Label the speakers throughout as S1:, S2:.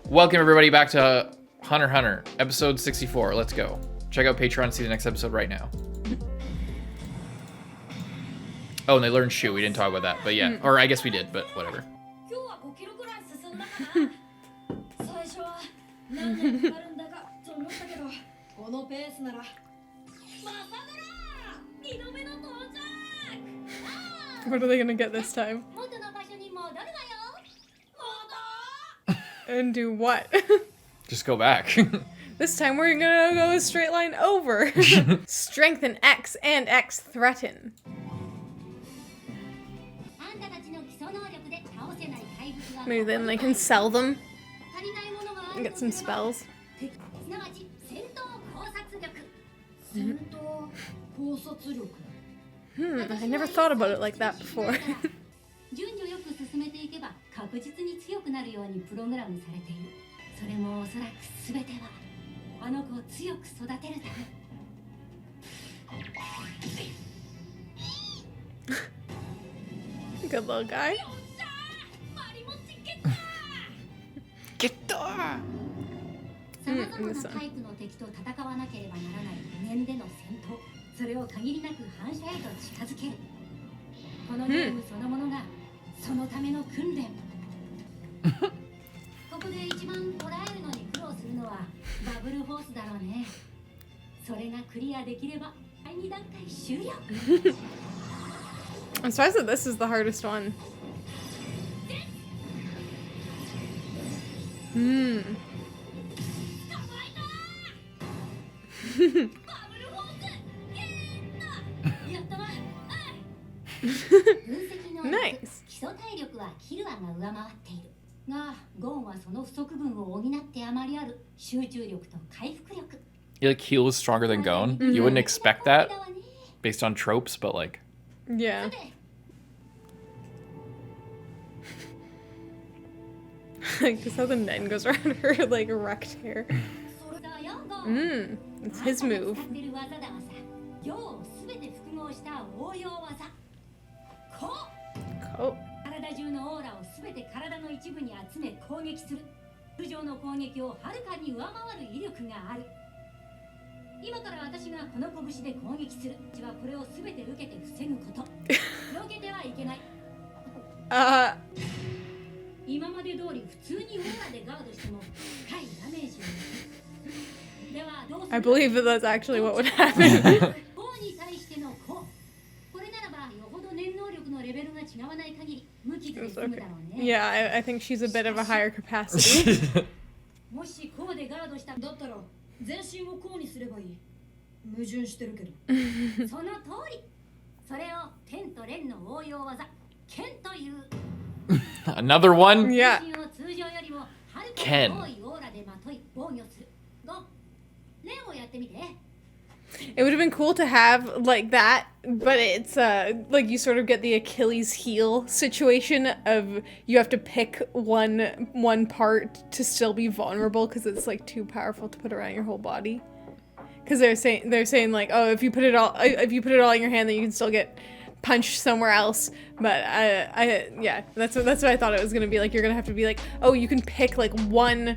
S1: Welcome everybody back to Hunter x Hunter, episode 64. Let's go. Check out Patreon and see the next episode right now. Oh, and they learned shoe. We didn't talk about that, but yeah. Or I guess we did, but whatever.
S2: What are they gonna get this time? And do what?
S1: Just go back.
S2: This time we're gonna go a straight line over. Strengthen X and X threaten. Maybe then they can sell them and get some spells. I never thought about it like that before. Good little guy.
S1: Get there!
S2: I'm surprised that this is the hardest one. Nice.
S1: You like heal is stronger than Gon? You wouldn't expect that based on tropes, but like...
S2: Yeah. Just how the Nen goes around her like wrecked hair. It's his move. Cool. I believe that that's actually what would happen. Okay. Yeah, I think she's a bit of a higher capacity.
S1: Another one?
S2: Yeah.
S1: Ken.
S2: It would have been cool to have like that, but it's like you sort of get the Achilles heel situation of you have to pick one part to still be vulnerable because it's like too powerful to put around your whole body. Because they're saying like, oh, if you put it all in your hand, then you can still get punched somewhere else. But yeah, that's what I thought it was gonna be like. You're gonna have to be like, oh, you can pick like one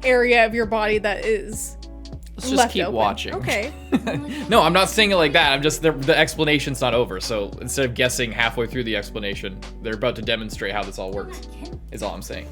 S2: area of your body that is.
S1: Let's just keep
S2: open.
S1: watching.
S2: Okay.
S1: No, I'm not saying it like that. I'm just, the explanation's not over. So instead of guessing halfway through the explanation, they're about to demonstrate how this all works, is all I'm saying.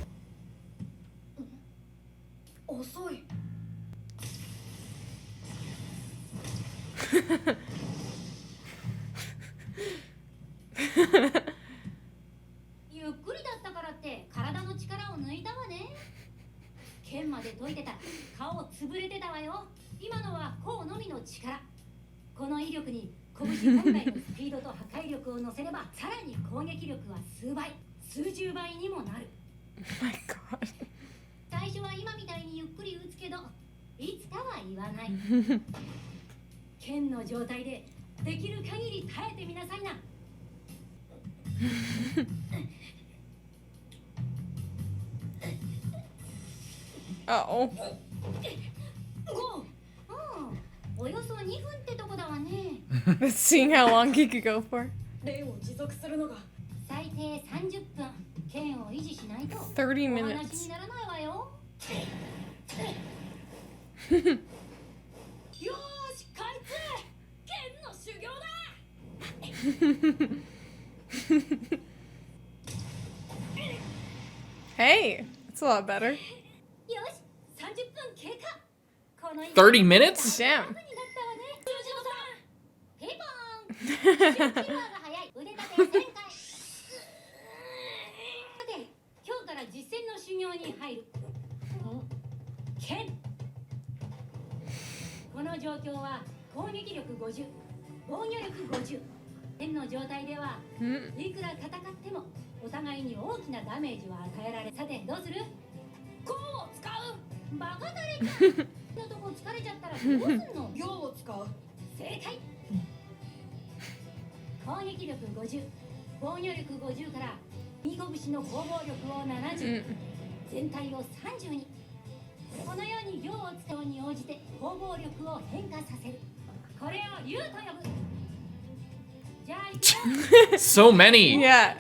S2: My God. Uh-oh. Seeing how long he could go for. 30 minutes. Hey, that's a lot better.
S1: 30 minutes?
S2: Damn.
S1: So many.
S2: Yeah.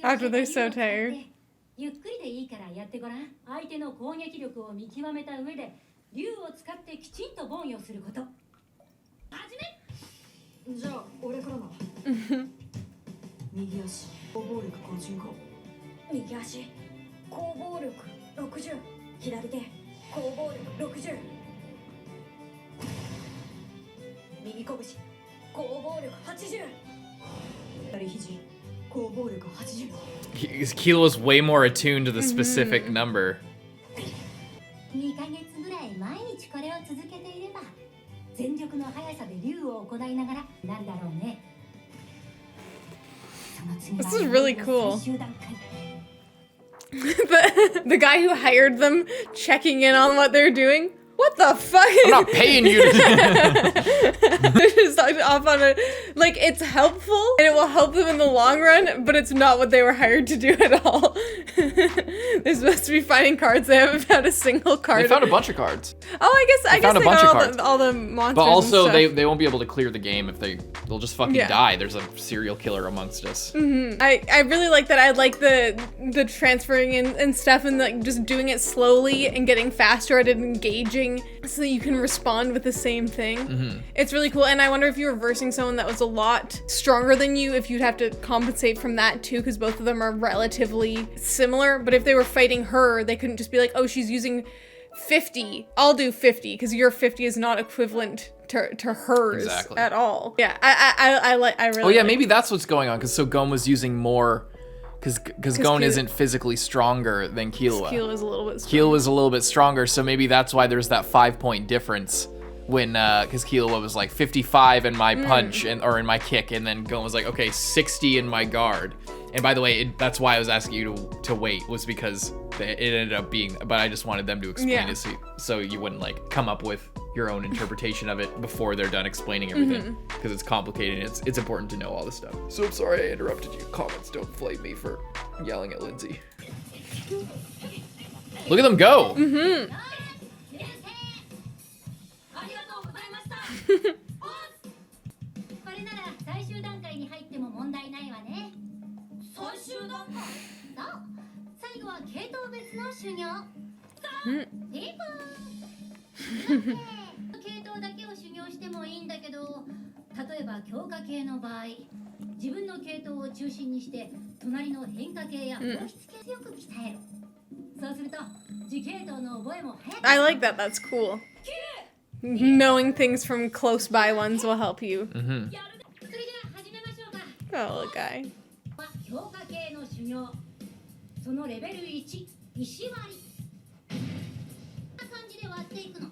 S2: After they're so tired.
S3: ゆっくりでいいからやってごらん。相手の攻撃力を見極めた上で竜を使ってきちんと防御すること。始め。じゃあ俺からな。右足攻防力55。右足攻防力60。左手攻防力60。右拳攻防力80。左肘攻防力80。
S1: Killua's way more attuned to the specific number.
S3: 2ヶ月ぐらい毎日これを続けていれば全力の速さで竜を行いながらなるだろうね。
S2: This is really cool. The guy who hired them checking in on what they're doing. What the fuck?
S1: I'm not paying you to
S2: They're just off on it. Like, it's helpful and it will help them in the long run, but it's not what they were hired to do at all. They're supposed to be finding cards. They haven't found a single card.
S1: They found a bunch of cards.
S2: Oh, I guess they
S1: found a bunch of
S2: got
S1: cards.
S2: all the monsters.
S1: But also,
S2: and stuff.
S1: they won't be able to clear the game if they'll just fucking die. There's a serial killer amongst us.
S2: I really like that. I like the transferring and stuff and like just doing it slowly and getting faster at it, engaging so that you can respond with the same thing. It's really cool. And I wonder if you were versing someone that was a lot stronger than you, if you'd have to compensate from that too, because both of them are relatively similar. But if they were fighting her, they couldn't just be like, oh, she's using 50. I'll do 50 because your 50 is not equivalent to hers at all. Yeah, I really.
S1: Oh yeah,
S2: like
S1: maybe that's what's going on. Because so Gon was using more, because Gon isn't physically stronger than Killua.
S2: Killua is a little bit.
S1: Killua was a little bit stronger, so maybe that's why there's that 5-point difference when, because Killua was like 55 in my punch or in my kick, and then Gon was like, okay, 60 in my guard. And by the way, that's why I was asking you to wait, was because it ended up being, but I just wanted them to explain it so you wouldn't like come up with your own interpretation of it before they're done explaining everything, because it's complicated and it's important to know all this stuff. So I'm sorry I interrupted you. Comments, don't flame me for yelling at Lindsay. Look at them go!
S2: Mm-hmm.
S3: 系統だけを修行してもいいんだけど、例えば強化系の場合、自分の系統を中心にして隣の変化系や放出系強く鍛える。そうすると自系統の覚えも早く。
S2: I like that. That's cool. Knowing things from close by ones will help you. Oh, little guy.
S3: 強化系の修行。そのレベル1、石割り。こんな感じで割っていくの。1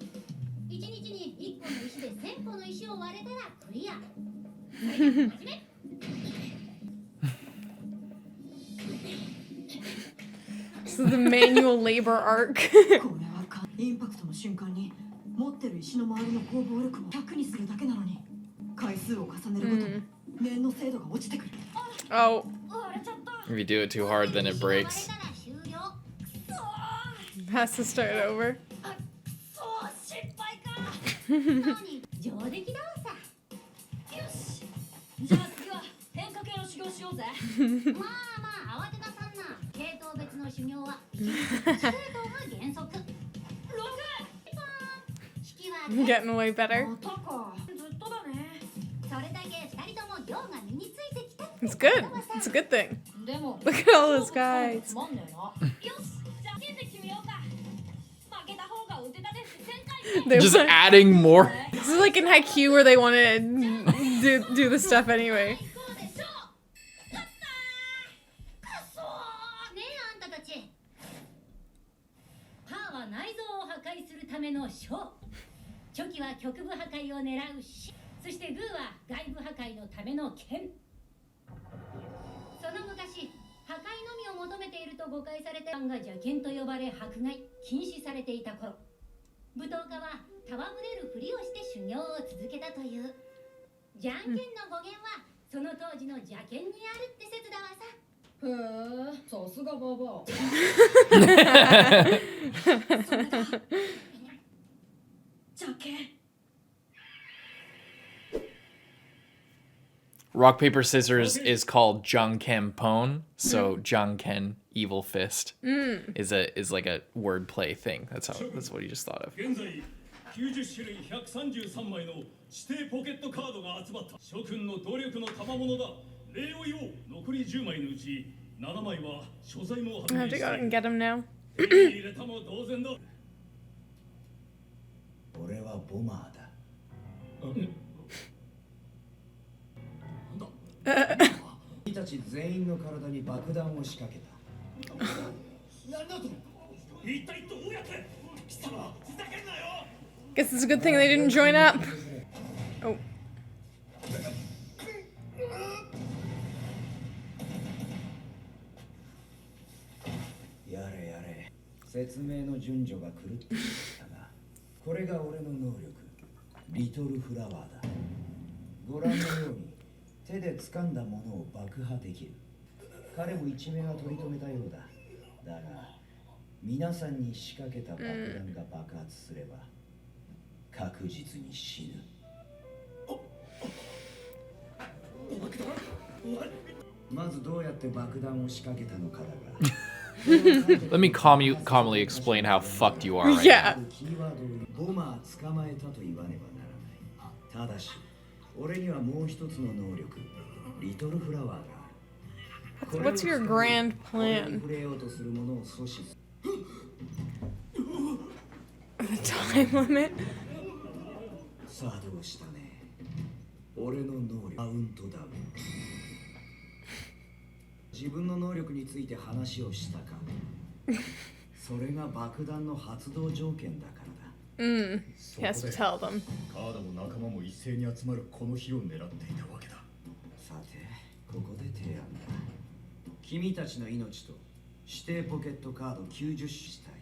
S3: 日に1個の石で1000個の石を割れたらクリア。始め。
S2: This is the manual labor arc.
S4: これはインパクトの瞬間に持ってる石の周りの攻防力を100にするだけなのに回数を重ねるごとに念の精度が落ちてくる。
S2: Oh,
S1: If you do it too hard, then it breaks.
S2: has to start over.
S3: そう失敗か何上出来だわさよしじゃあ次は変化系の修行しようぜまあまあ慌てなさんな系統別の修行は1系統が原則6引きは
S2: Getting way better.
S3: またかずっとだねそれだけ2人とも行が身についてきた
S2: It's good. It's a good thing.
S3: でも
S2: Look at all those guys.
S3: つまんねえなよしじゃあ先生決めようか負けた方が腕立て伏せ1000回
S1: Just adding more.
S2: This is like in Haikyuu where they want to do the stuff anyway.
S3: そうでしょやったーくそーねえあんたたちパーは内臓を破壊するための小チョキは局部破壊を狙うしそしてグーは外部破壊のための剣その昔破壊のみを求めていると誤解されたが邪剣と呼ばれ迫害禁止されていた頃舞踏家は戯れるふりをして修行を続けたというじゃんけんの語源はその当時の邪剣にあるって説だわさへえさすがババア邪剣
S1: Rock, paper, scissors is called Jangkenpon, so Jangken, evil fist, is like a wordplay thing. That's what you just thought of.
S5: 現在90種類133枚の指定ポケットカードが集まった諸君の努力の賜物だ礼を言おう残り10枚のうち7枚は所在も
S2: I have to go out and get him now.
S5: 手に入れたも同然だ
S6: 俺はボマーだ。君たち全員の体に爆弾を仕掛けた。
S5: なんだと一体どうやって貴様ふざけんなよ
S2: Guess it's a good thing they didn't join up. Oh.
S6: やれやれ。説明の順序が狂っていたが、これが俺の能力、リトルフラワーだ。ご覧のように手で掴んだものを爆破できる。彼も一命は取り留めたようだ。だが、皆さんに仕掛けた爆弾が爆発すれば、確実に死ぬ。まずどうやって爆弾を仕掛けたのかだが。
S1: Let me calmly explain how fucked you are right
S2: Yeah.
S6: キーワードをボマー捕まえたと言わねばならない。ただし、俺にはもう一つの能力、リトルフラワーがある。
S2: What's your grand
S6: これに
S2: plan?
S6: 触れようとするものを阻止する。
S2: The time limit?
S6: 作動したね。俺の能力、カウントダウン。自分の能力について話をしたか。それが爆弾の発動条件だからだ。
S2: He has to tell them.
S5: カードも仲間も一斉に集まるこの日を狙っていたわけだ
S6: さて、ここで提案だ。君たちの命と指定ポケットカード90種したい。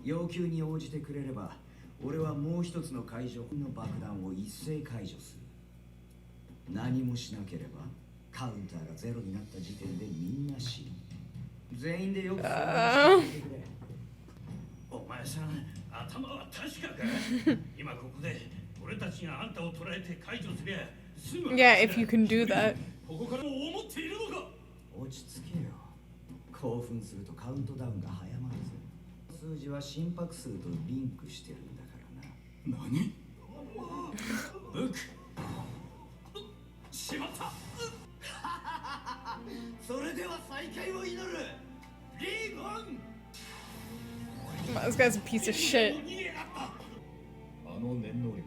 S6: 要求に応じてくれれば、俺はもう一つの解除の爆弾を一斉解除する。何もしなければ、カウンターがゼロになった時点でみんな死ぬ。全員でよく相談してくれ。
S5: お前さん頭は確かか今ここで俺たちがあんたを捕らえて解除すりゃすぐ
S2: Yeah, if you can do that.
S5: ここからも思っているのか
S6: 落ち着けよ。興奮するとカウントダウンが早まるぞ。数字は心拍数とリンクしてるんだからな。
S5: 何ブックしまった
S6: それでは再会を祈る。リーゴン
S2: This guy's a piece of shit.
S5: あの念能力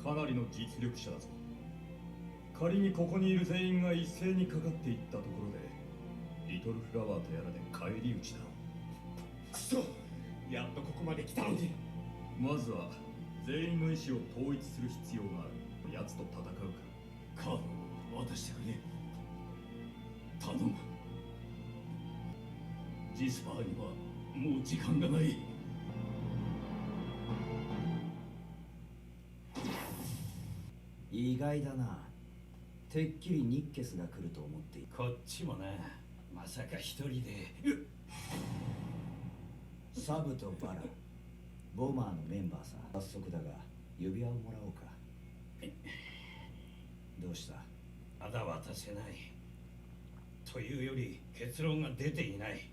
S5: かなりの実力者だぞ仮にここにいる全員が一斉にかかっていったところでリトルフラワーとやらで返り討ちだくそやっとここまで来たのにまずは全員の意志を統一する必要がある奴と戦うかカードを渡してくれ頼むジスパーにはもう時間がない
S6: 意外だな。てっきりニッケスが来ると思っていた。
S5: こっちもな、まさか一人で。
S6: サブとバラ、ボマーのメンバーさ。早速だが指輪をもらおうか。どうした？
S5: まだ渡せない。というより結論が出ていない。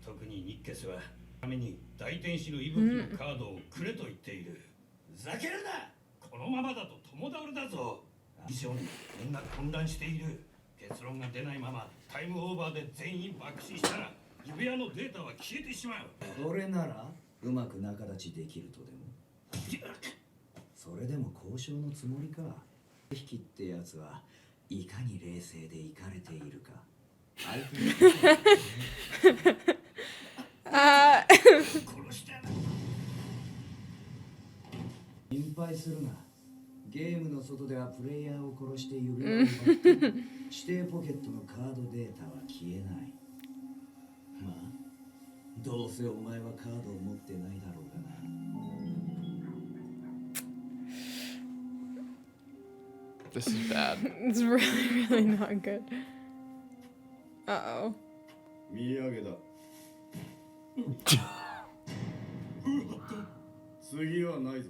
S5: 特にニッケスはために大天使の息吹のカードをくれと言っている。ふざけるな！このままだと共倒れだぞ。以上にみんな混乱している。結論が出ないままタイムオーバーで全員爆死したら指輪のデータは消えてしまう。
S6: これならうまく仲立ちできるとでも。それでも交渉のつもりか。引きってやつはいかに冷静でいかれているか。相手に
S5: 殺してやる。
S6: 心配するな。ゲームの外ではプレイヤーを殺して指輪を奪って指定ポケットのカードデータは消えない。まあどうせお前はカードを持ってないだろうがな。
S1: This is bad.
S2: It's really, really not good. Uh-oh.
S5: 見上げだ。次はないぞ。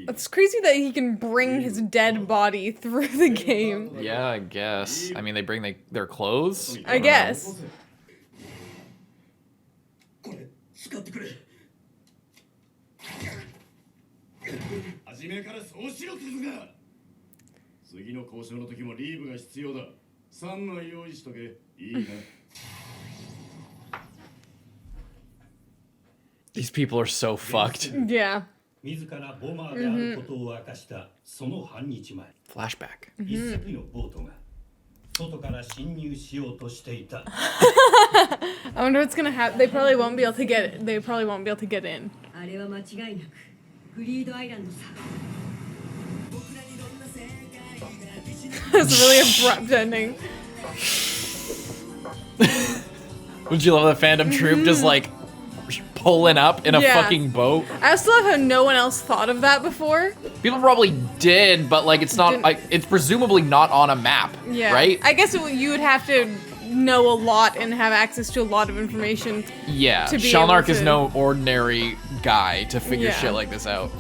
S2: It's crazy that he can bring his dead body through the game.
S1: Yeah, I guess. I mean, they bring their clothes?
S2: I guess.
S5: これ使ってくれ。初めからそうしろってずが。次の交渉の時もリーブが必要だ。3枚用意しとけ。いいな。
S1: These people are so fucked.
S2: Yeah.
S5: 自らボマーであることを明かしたその半日前、
S1: Flashback.
S5: 一隻のボートが外から侵入しようとしていた。
S2: I wonder what's gonna happen. They probably won't be able to get it. They probably won't be able to get in.
S3: あれは間違いなくグリードアイランドさ。
S2: It's a really abrupt ending.
S1: Would you love the fandom troupe just like pulling up in a
S2: Yeah.
S1: fucking boat?
S2: I also love how no one else thought of that before.
S1: People probably did, but like it's not. It's presumably not on a map,
S2: Yeah.
S1: right?
S2: I guess you would have to know a lot and have access to a lot of information.
S1: Yeah.
S2: to be
S1: Shalnark
S2: able
S1: is
S2: to-
S1: no ordinary guy to figure
S2: Yeah.
S1: shit like this out.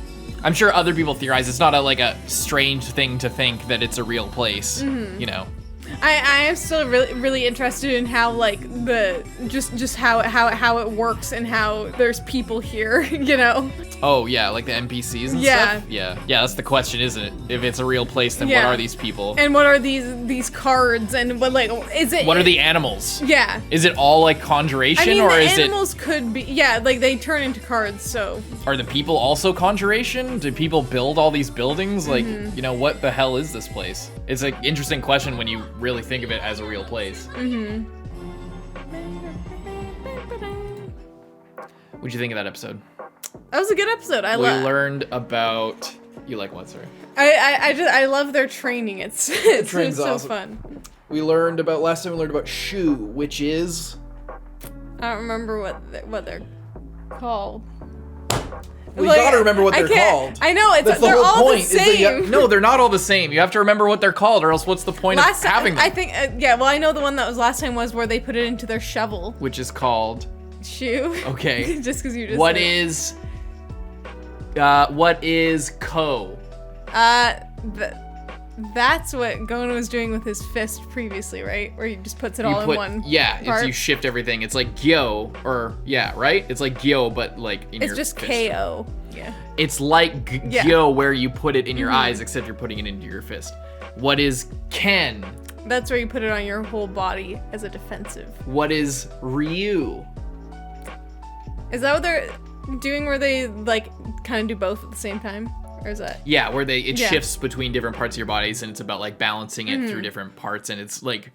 S1: I'm sure other people theorize it's not like a strange thing to think that it's a real place. You know.
S2: I am still really interested in how like the just how it works and how there's people here, you know.
S1: Oh yeah, like the NPCs and
S2: Yeah.
S1: stuff. Yeah. That's the question, isn't it? If it's a real place, then what
S2: Yeah.
S1: are these people?
S2: And what are these cards and what like is it
S1: What are the animals?
S2: Yeah.
S1: Is it all like conjuration,
S2: I mean,
S1: or
S2: the
S1: is
S2: animals could be, yeah, like they turn into cards, so.
S1: are the people also conjuration? Do people build all these buildings? Like, you know, what the hell is this place? It's an interesting question when you really think of it as a real place. What'd you think of that episode?
S2: That was a good episode.
S1: We learned about. You like what, sorry?
S2: I love their training. It's
S1: train's
S2: so
S1: awesome.
S2: fun.
S1: We learned about last time. We learned about Shu, which is.
S2: I don't remember what they're called.
S1: Well, you
S2: Like,
S1: gotta remember what
S2: I
S1: they're
S2: can't-
S1: called.
S2: I know it's
S1: That's the
S2: they're
S1: whole
S2: all
S1: point.
S2: the
S1: is that
S2: same.
S1: no, they're not all the same. You have to remember what they're called, or else what's the point
S2: Last
S1: of having them?
S2: I think yeah. Well, I know the one that was last time was where they put it into their shovel.
S1: Which is called.
S2: Shoe.
S1: Okay.
S2: Just because you just.
S1: What
S2: said it.
S1: is Ko?
S2: That's what Gon was doing with his fist previously, right? Where he just puts it all in one.
S1: Yeah,
S2: part.
S1: it's you shift everything. It's like Gyo, or yeah, right? It's like Gyo, but like in
S2: It's
S1: your
S2: just
S1: fist.
S2: KO. Yeah.
S1: It's like
S2: Yeah.
S1: Gyo, where you put it in your eyes, except you're putting it into your fist. What is Ken?
S2: That's where you put it on your whole body as a defensive.
S1: What is Ryu?
S2: Is that what they're doing? Where they like kind of do both at the same time, or is that?
S1: Yeah, where it
S2: Yeah.
S1: shifts between different parts of your bodies, and it's about like balancing it through different parts, and it's like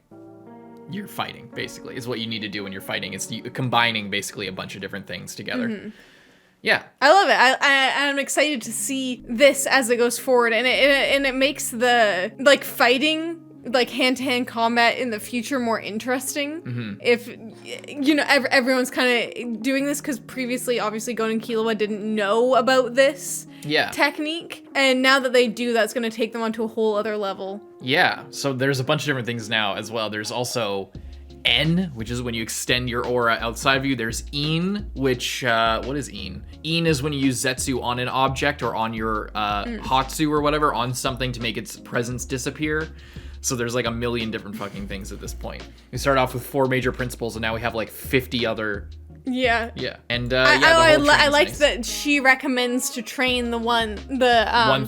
S1: you're fighting basically is what you need to do when you're fighting. It's combining basically a bunch of different things together. Yeah.
S2: I love it. I'm excited to see this as it goes forward, and it makes the like fighting, like hand-to-hand combat in the future more interesting. If you know everyone's kind of doing this, because previously obviously Gon and Killua didn't know about this. technique. And now that they do, that's going to take them onto a whole other level.
S1: Yeah, so there's a bunch of different things now as well. There's also En, which is when you extend your aura outside of you. There's In, which, what is In? In is when you use Zetsu on an object or on your Hatsu or whatever, on something to make its presence disappear. So there's like a million different fucking things at this point. We started off with 4 major principles, and now we have like 50 other.
S2: Yeah.
S1: Yeah. And
S2: I liked that she recommends to train the one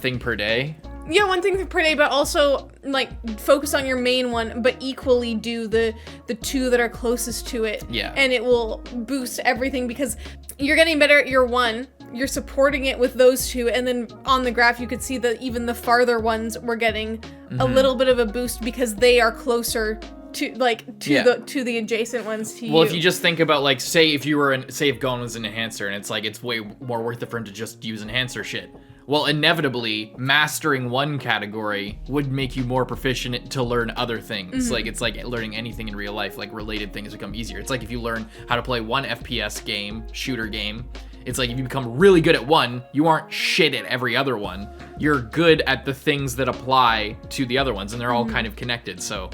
S1: thing per day.
S2: Yeah, one thing per day, but also like focus on your main one, but equally do the 2 that are closest to it.
S1: Yeah.
S2: And it will boost everything because you're getting better at your 1. You're supporting it with those 2, and then on the graph you could see that even the farther ones were getting a little bit of a boost because they are closer to the adjacent ones to you.
S1: Well, if you just think about like say if Gon was an enhancer and it's like it's way more worth it for him to just use enhancer shit. Well, inevitably, mastering one category would make you more proficient to learn other things. Like, it's like learning anything in real life, like related things become easier. It's like if you learn how to play one FPS game, shooter game, it's like if you become really good at one, you aren't shit at every other one. You're good at the things that apply to the other ones, and they're all kind of connected. So,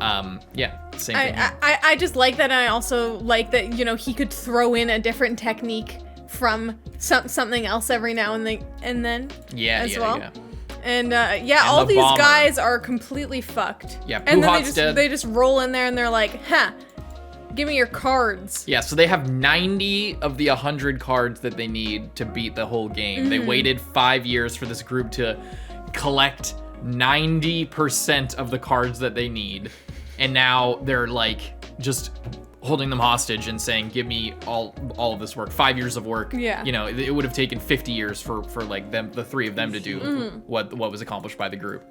S1: same thing.
S2: I just like that, and I also like that, he could throw in a different technique from something else every now and then.
S1: Yeah.
S2: And all these
S1: bomber.
S2: Guys are completely fucked.
S1: Yeah,
S2: and
S1: Puhat's
S2: then they just roll in there and they're like, give me your cards.
S1: Yeah, so they have 90 of the 100 cards that they need to beat the whole game. They waited 5 years for this group to collect 90% of the cards that they need. And now they're like just holding them hostage and saying, give me all of this work, 5 years of work.
S2: Yeah.
S1: It would have taken 50 years for like the 3 of them to do what was accomplished by the group.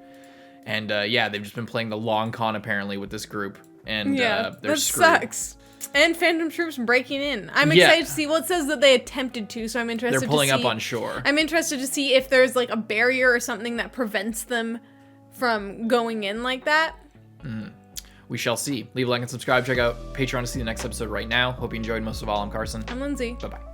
S1: And they've just been playing the long con apparently with this group. And they're
S2: that
S1: screwed.
S2: sucks. And Phantom Troops breaking in. I'm excited to see. Well, it says that they attempted to, so I'm interested.
S1: They're pulling
S2: to see,
S1: up on shore.
S2: I'm interested to see if there's like a barrier or something that prevents them from going in like that.
S1: We shall see. Leave a like and subscribe. Check out Patreon to see the next episode right now. Hope you enjoyed. Most of all, I'm Carson.
S2: I'm Lindsay.
S1: Bye-bye.